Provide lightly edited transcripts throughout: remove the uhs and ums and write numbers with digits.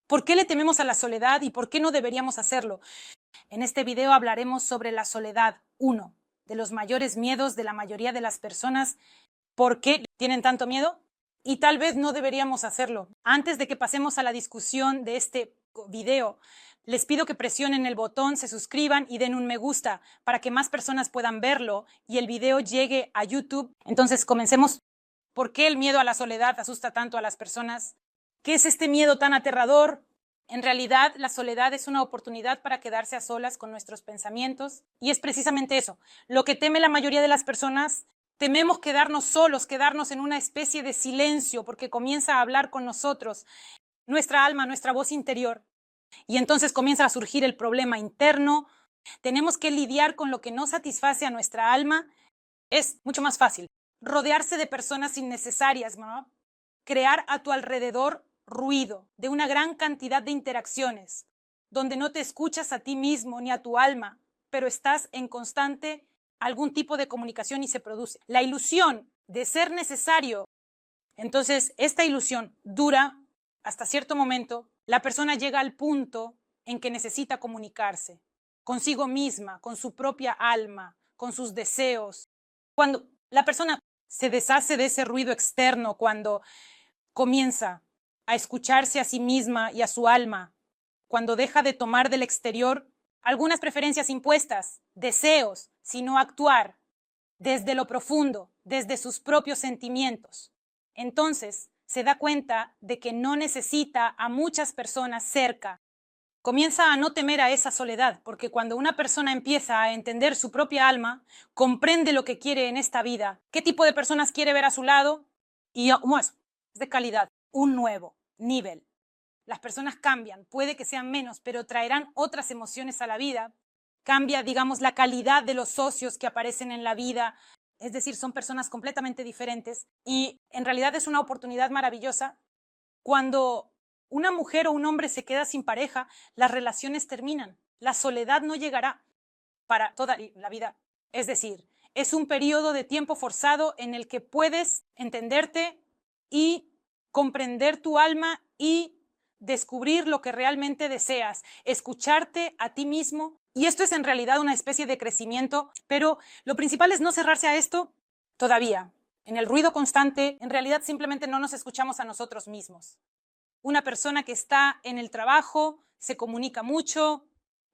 ¿Por qué le tememos a la soledad y por qué no deberíamos hacerlo? En este video hablaremos sobre la soledad, uno de los mayores miedos de la mayoría de las personas. ¿Por qué tienen tanto miedo? Y tal vez no deberíamos hacerlo. Antes de que pasemos a la discusión de este video, les pido que presionen el botón, se suscriban y den un me gusta para que más personas puedan verlo y el video llegue a YouTube. Entonces, comencemos. ¿Por qué el miedo a la soledad asusta tanto a las personas? ¿Qué es este miedo tan aterrador? En realidad, la soledad es una oportunidad para quedarse a solas con nuestros pensamientos y es precisamente eso. Lo que teme la mayoría de las personas, tememos quedarnos solos, quedarnos en una especie de silencio porque comienza a hablar con nosotros, nuestra alma, nuestra voz interior. Y entonces comienza a surgir el problema interno. Tenemos que lidiar con lo que no satisface a nuestra alma. Es mucho más fácil rodearse de personas innecesarias, ¿no? Crear a tu alrededor ruido de una gran cantidad de interacciones, donde no te escuchas a ti mismo ni a tu alma, pero estás en constante algún tipo de comunicación y se produce la ilusión de ser necesario. Entonces, esta ilusión dura hasta cierto momento. La persona llega al punto en que necesita comunicarse consigo misma, con su propia alma, con sus deseos. Cuando la persona se deshace de ese ruido externo, cuando comienza a escucharse a sí misma y a su alma, cuando deja de tomar del exterior algunas preferencias impuestas, deseos, sino actuar desde lo profundo, desde sus propios sentimientos, entonces se da cuenta de que no necesita a muchas personas cerca. Comienza a no temer a esa soledad, porque cuando una persona empieza a entender su propia alma, comprende lo que quiere en esta vida, qué tipo de personas quiere ver a su lado, y más, es de calidad, un nuevo nivel. Las personas cambian, puede que sean menos, pero traerán otras emociones a la vida. Cambia, digamos, la calidad de los socios que aparecen en la vida, es decir, son personas completamente diferentes, y en realidad es una oportunidad maravillosa. Cuando una mujer o un hombre se queda sin pareja, las relaciones terminan. La soledad no llegará para toda la vida. Es decir, es un periodo de tiempo forzado en el que puedes entenderte y comprender tu alma y descubrir lo que realmente deseas, escucharte a ti mismo. Y esto es en realidad una especie de crecimiento, pero lo principal es no cerrarse a esto todavía. En el ruido constante, en realidad simplemente no nos escuchamos a nosotros mismos. Una persona que está en el trabajo, se comunica mucho,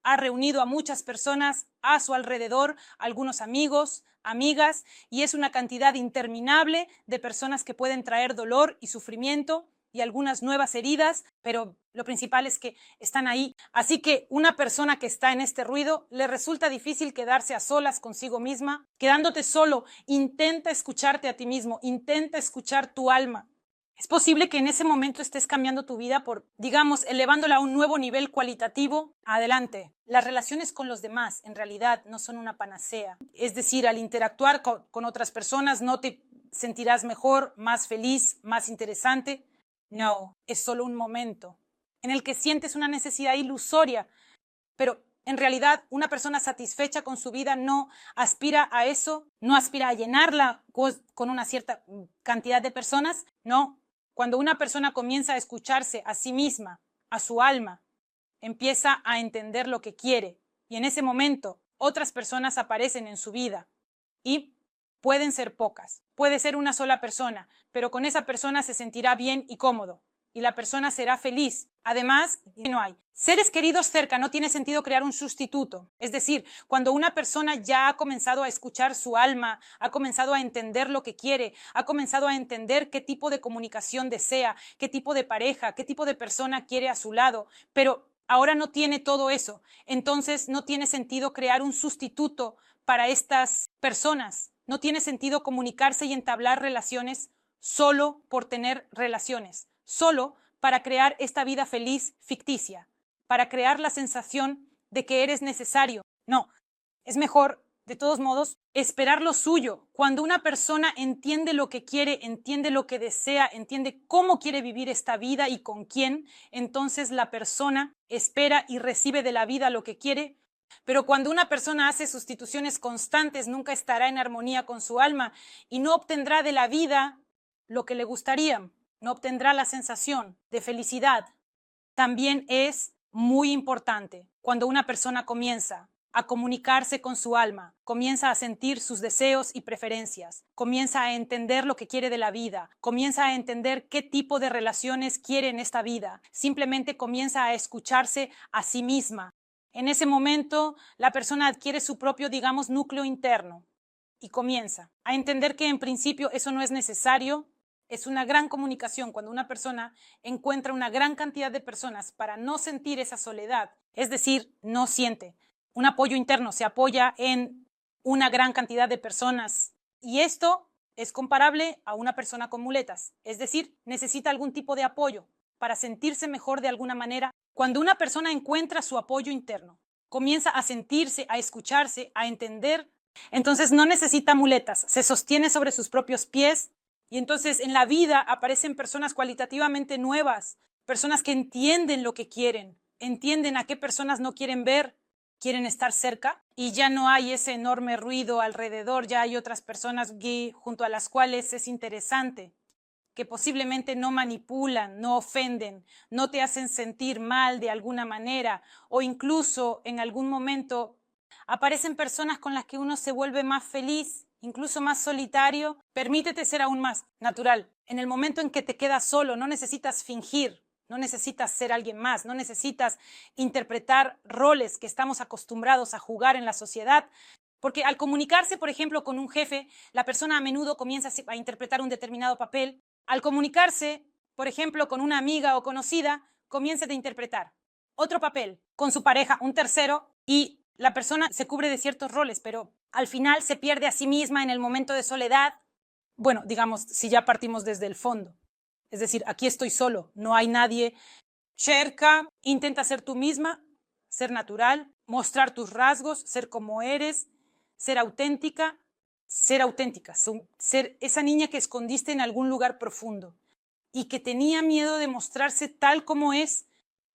ha reunido a muchas personas a su alrededor, algunos amigos, amigas, y es una cantidad interminable de personas que pueden traer dolor y sufrimiento y algunas nuevas heridas, pero lo principal es que están ahí. Así que una persona que está en este ruido le resulta difícil quedarse a solas consigo misma. Quedándote solo, intenta escucharte a ti mismo, intenta escuchar tu alma. Es posible que en ese momento estés cambiando tu vida por, digamos, elevándola a un nuevo nivel cualitativo. Adelante. Las relaciones con los demás en realidad no son una panacea. Es decir, al interactuar con otras personas no te sentirás mejor, más feliz, más interesante. No, es solo un momento en el que sientes una necesidad ilusoria, pero en realidad una persona satisfecha con su vida no aspira a eso, no aspira a llenarla con una cierta cantidad de personas, no. Cuando una persona comienza a escucharse a sí misma, a su alma, empieza a entender lo que quiere y en ese momento otras personas aparecen en su vida y pueden ser pocas, puede ser una sola persona, pero con esa persona se sentirá bien y cómodo y la persona será feliz. Además, no hay seres queridos cerca, no tiene sentido crear un sustituto. Es decir, cuando una persona ya ha comenzado a escuchar su alma, ha comenzado a entender lo que quiere, ha comenzado a entender qué tipo de comunicación desea, qué tipo de pareja, qué tipo de persona quiere a su lado, pero ahora no tiene todo eso, entonces no tiene sentido crear un sustituto para estas personas. No tiene sentido comunicarse y entablar relaciones solo por tener relaciones, solo para crear esta vida feliz ficticia, para crear la sensación de que eres necesario. No, es mejor, de todos modos, esperar lo suyo. Cuando una persona entiende lo que quiere, entiende lo que desea, entiende cómo quiere vivir esta vida y con quién, entonces la persona espera y recibe de la vida lo que quiere. Pero cuando una persona hace sustituciones constantes, nunca estará en armonía con su alma y no obtendrá de la vida lo que le gustaría, no obtendrá la sensación de felicidad. también es muy importante cuando una persona comienza a comunicarse con su alma, comienza a sentir sus deseos y preferencias, comienza a entender lo que quiere de la vida, comienza a entender qué tipo de relaciones quiere en esta vida, simplemente comienza a escucharse a sí misma. En ese momento, la persona adquiere su propio, digamos, núcleo interno y comienza a entender que en principio eso no es necesario. Es una gran comunicación cuando una persona encuentra una gran cantidad de personas para no sentir esa soledad, es decir, no siente. Un apoyo interno se apoya en una gran cantidad de personas y esto es comparable a una persona con muletas, es decir, necesita algún tipo de apoyo para sentirse mejor de alguna manera. Cuando una persona encuentra su apoyo interno, comienza a sentirse, a escucharse, a entender, entonces no necesita muletas, se sostiene sobre sus propios pies y entonces en la vida aparecen personas cualitativamente nuevas, personas que entienden lo que quieren, entienden a qué personas no quieren ver, quieren estar cerca y ya no hay ese enorme ruido alrededor, ya hay otras personas junto a las cuales es interesante, que posiblemente no manipulan, no ofenden, no te hacen sentir mal de alguna manera o incluso en algún momento aparecen personas con las que uno se vuelve más feliz, incluso más solitario. Permítete ser aún más natural. En el momento en que te quedas solo, no necesitas fingir. No necesitas ser alguien más, no necesitas interpretar roles que estamos acostumbrados a jugar en la sociedad, porque al comunicarse, por ejemplo, con un jefe, la persona a menudo comienza a interpretar un determinado papel. Al comunicarse, por ejemplo, con una amiga o conocida, comienza a interpretar otro papel, con su pareja, un tercero, y la persona se cubre de ciertos roles, pero al final se pierde a sí misma en el momento de soledad. Bueno, digamos, si ya partimos desde el fondo. Es decir, aquí estoy solo, no hay nadie cerca. Intenta ser tú misma, ser natural, mostrar tus rasgos, ser como eres, ser auténtica, ser esa niña que escondiste en algún lugar profundo y que tenía miedo de mostrarse tal como es.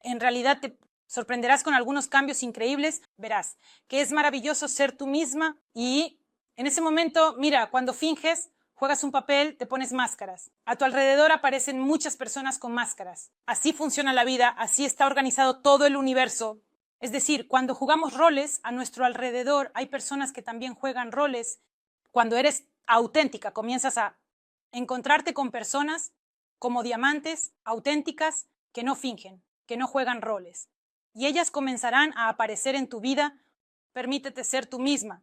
En realidad te sorprenderás con algunos cambios increíbles, verás que es maravilloso ser tú misma y en ese momento, mira, cuando finges, juegas un papel, te pones máscaras. A tu alrededor aparecen muchas personas con máscaras. Así funciona la vida, así está organizado todo el universo. Es decir, cuando jugamos roles, a nuestro alrededor hay personas que también juegan roles. Cuando eres auténtica, comienzas a encontrarte con personas como diamantes, auténticas, que no fingen, que no juegan roles. Y ellas comenzarán a aparecer en tu vida. Permítete ser tú misma.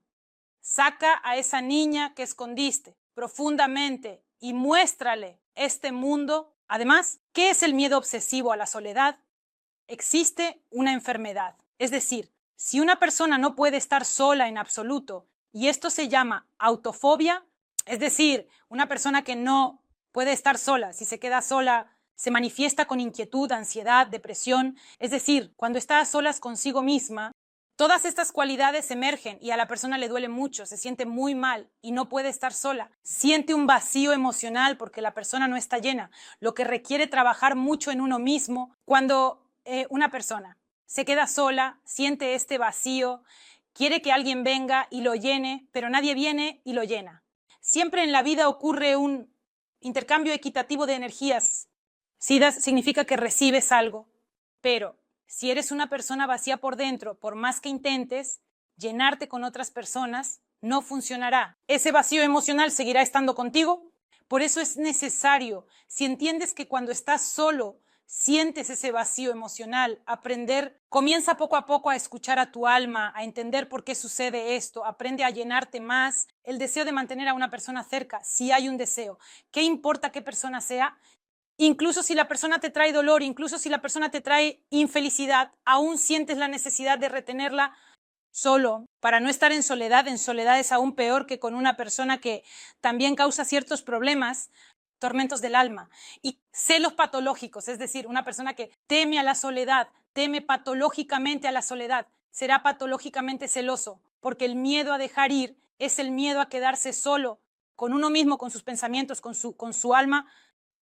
Saca a esa niña que escondiste profundamente y muéstrale este mundo. Además, ¿qué es el miedo obsesivo a la soledad? Existe una enfermedad. Es decir, si una persona no puede estar sola en absoluto, y esto se llama autofobia, es decir, una persona que no puede estar sola, si se queda sola, se manifiesta con inquietud, ansiedad, depresión, es decir, cuando está a solas consigo misma, todas estas cualidades emergen y a la persona le duele mucho, se siente muy mal y no puede estar sola. Siente un vacío emocional porque la persona no está llena, lo que requiere trabajar mucho en uno mismo. Cuando una persona se queda sola, siente este vacío, quiere que alguien venga y lo llene, pero nadie viene y lo llena. Siempre en la vida ocurre un intercambio equitativo de energías. Si das, significa que recibes algo, pero si eres una persona vacía por dentro, por más que intentes llenarte con otras personas, no funcionará. Ese vacío emocional seguirá estando contigo. Por eso es necesario, si entiendes que cuando estás solo sientes ese vacío emocional, comienza poco a poco a escuchar a tu alma, a entender por qué sucede esto, aprende a llenarte más. El deseo de mantener a una persona cerca, si hay un deseo, ¿qué importa qué persona sea? Incluso si la persona te trae dolor, incluso si la persona te trae infelicidad, aún sientes la necesidad de retenerla solo para no estar en soledad. En soledad es aún peor que con una persona que también causa ciertos problemas, tormentos del alma y celos patológicos, es decir, una persona que teme a la soledad, teme patológicamente a la soledad, será patológicamente celoso, porque el miedo a dejar ir es el miedo a quedarse solo con uno mismo, con sus pensamientos, con su alma.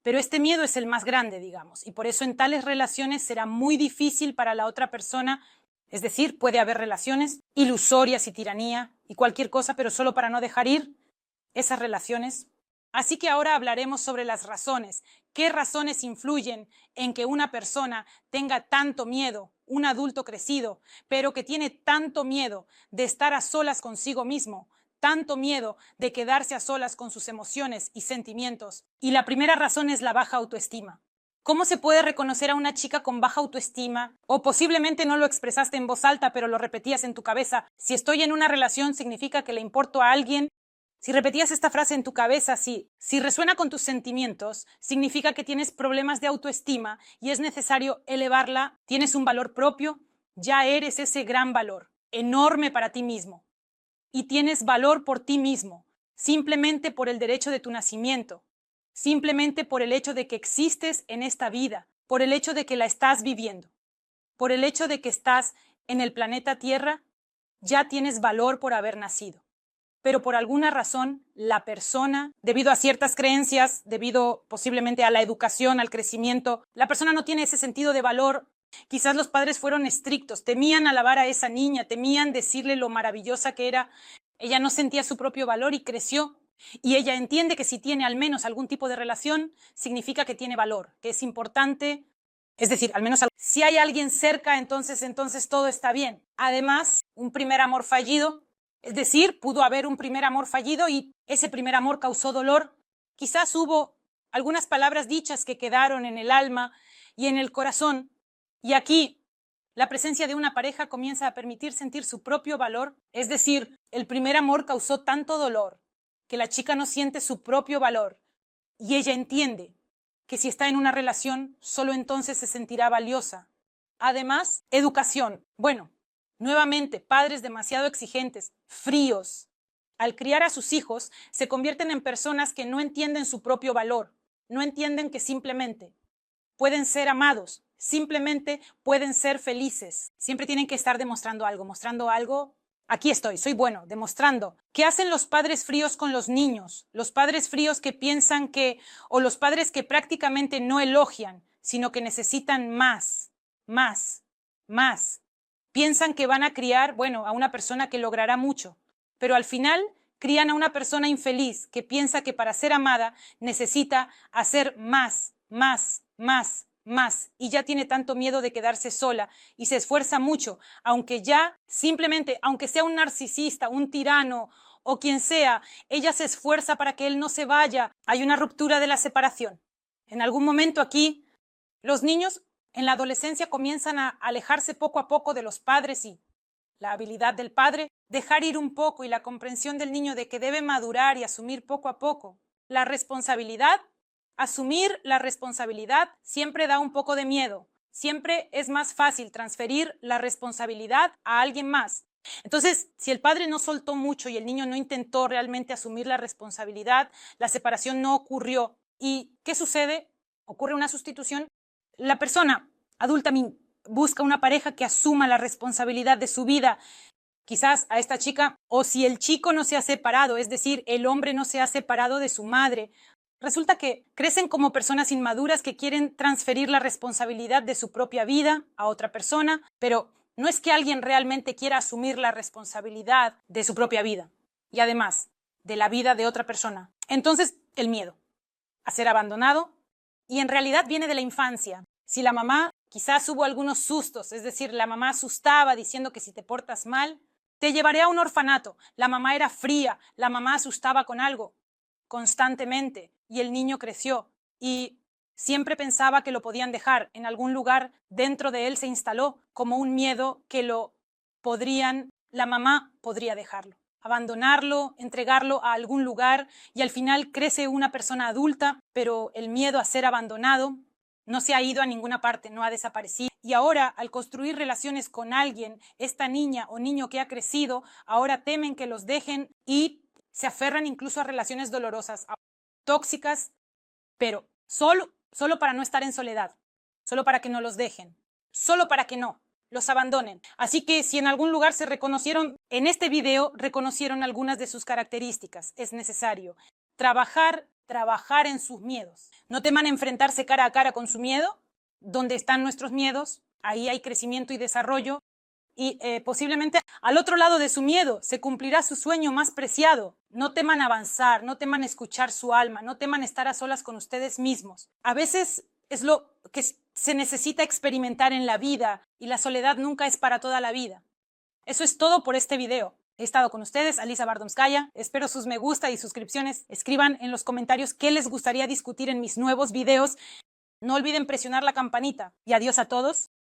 Pero este miedo es el más grande, digamos, y por eso en tales relaciones será muy difícil para la otra persona, es decir, puede haber relaciones ilusorias y tiranía y cualquier cosa, pero solo para no dejar ir esas relaciones. Así que ahora hablaremos sobre las razones ¿Qué razones influyen en que una persona tenga tanto miedo, un adulto crecido, pero que tiene tanto miedo de estar a solas consigo mismo, tanto miedo de quedarse a solas con sus emociones y sentimientos? Y la primera razón es la baja autoestima. ¿Cómo se puede reconocer a una chica con baja autoestima? O posiblemente no lo expresaste en voz alta, pero lo repetías en tu cabeza. Si estoy en una relación, significa que le importo a alguien. Si repetías esta frase en tu cabeza, si resuena con tus sentimientos, significa que tienes problemas de autoestima y es necesario elevarla. Tienes un valor propio, ya eres ese gran valor, enorme para ti mismo. Y tienes valor por ti mismo, simplemente por el derecho de tu nacimiento, simplemente por el hecho de que existes en esta vida, por el hecho de que la estás viviendo, por el hecho de que estás en el planeta Tierra, ya tienes valor por haber nacido. Pero por alguna razón, la persona, debido a ciertas creencias, debido posiblemente a la educación, al crecimiento, la persona no tiene ese sentido de valor. Quizás los padres fueron estrictos, temían alabar a esa niña, temían decirle lo maravillosa que era. Ella no sentía su propio valor y creció. Y ella entiende que si tiene al menos algún tipo de relación, significa que tiene valor, que es importante. Es decir, al menos si hay alguien cerca, entonces todo está bien. Además, un primer amor fallido, es decir, pudo haber un primer amor fallido y ese primer amor causó dolor. Quizás hubo algunas palabras dichas que quedaron en el alma y en el corazón. Y aquí la presencia de una pareja comienza a permitir sentir su propio valor. Es decir, el primer amor causó tanto dolor que la chica no siente su propio valor y ella entiende que si está en una relación, solo entonces se sentirá valiosa. Además, educación. Bueno, nuevamente, padres demasiado exigentes, fríos. Al criar a sus hijos, se convierten en personas que no entienden su propio valor, no entienden que simplemente pueden ser amados, simplemente pueden ser felices. Siempre tienen que estar demostrando algo. Aquí estoy, soy bueno, demostrando. ¿Qué hacen los padres fríos con los niños? Los padres fríos que piensan que, o los padres que prácticamente no elogian, sino que necesitan más. Piensan que van a criar, a una persona que logrará mucho, pero al final crían a una persona infeliz que piensa que para ser amada necesita hacer más, y ya tiene tanto miedo de quedarse sola y se esfuerza mucho, aunque sea un narcisista, un tirano o quien sea, ella se esfuerza para que él no se vaya. Hay una ruptura de la separación. En algún momento aquí, los niños en la adolescencia comienzan a alejarse poco a poco de los padres y la habilidad del padre, dejar ir un poco y la comprensión del niño de que debe madurar y asumir poco a poco la responsabilidad. Asumir la responsabilidad siempre da un poco de miedo. Siempre es más fácil transferir la responsabilidad a alguien más. Entonces, si el padre no soltó mucho y el niño no intentó realmente asumir la responsabilidad, la separación no ocurrió. ¿Y qué sucede? Ocurre una sustitución. La persona adulta busca una pareja que asuma la responsabilidad de su vida. Quizás a esta chica, o si el chico no se ha separado, es decir, el hombre no se ha separado de su madre, resulta que crecen como personas inmaduras que quieren transferir la responsabilidad de su propia vida a otra persona, pero no es que alguien realmente quiera asumir la responsabilidad de su propia vida y además de la vida de otra persona. Entonces, el miedo a ser abandonado, y en realidad viene de la infancia. Si la mamá quizás hubo algunos sustos, es decir, la mamá asustaba diciendo que si te portas mal, te llevaré a un orfanato. La mamá era fría, la mamá asustaba con algo constantemente y el niño creció y siempre pensaba que lo podían dejar. En algún lugar dentro de él se instaló como un miedo que la mamá podría dejarlo, abandonarlo, entregarlo a algún lugar y al final crece una persona adulta, pero el miedo a ser abandonado no se ha ido a ninguna parte, no ha desaparecido. Y ahora, al construir relaciones con alguien, esta niña o niño que ha crecido, ahora temen que los dejen y se aferran incluso a relaciones dolorosas, tóxicas, pero solo para no estar en soledad, solo para que no los dejen, solo para que no los abandonen. Así que si en algún lugar se reconocieron, en este video reconocieron algunas de sus características, es necesario trabajar en sus miedos. No teman enfrentarse cara a cara con su miedo. Donde están nuestros miedos, ahí hay crecimiento y desarrollo. y posiblemente al otro lado de su miedo se cumplirá su sueño más preciado. No teman avanzar, no teman escuchar su alma, no teman estar a solas con ustedes mismos. A veces es lo que se necesita experimentar en la vida y la soledad nunca es para toda la vida. Eso es todo por este video. He estado con ustedes, Alisa Bardomskaya. Espero sus me gusta y suscripciones. Escriban en los comentarios qué les gustaría discutir en mis nuevos videos. No olviden presionar la campanita. Y adiós a todos.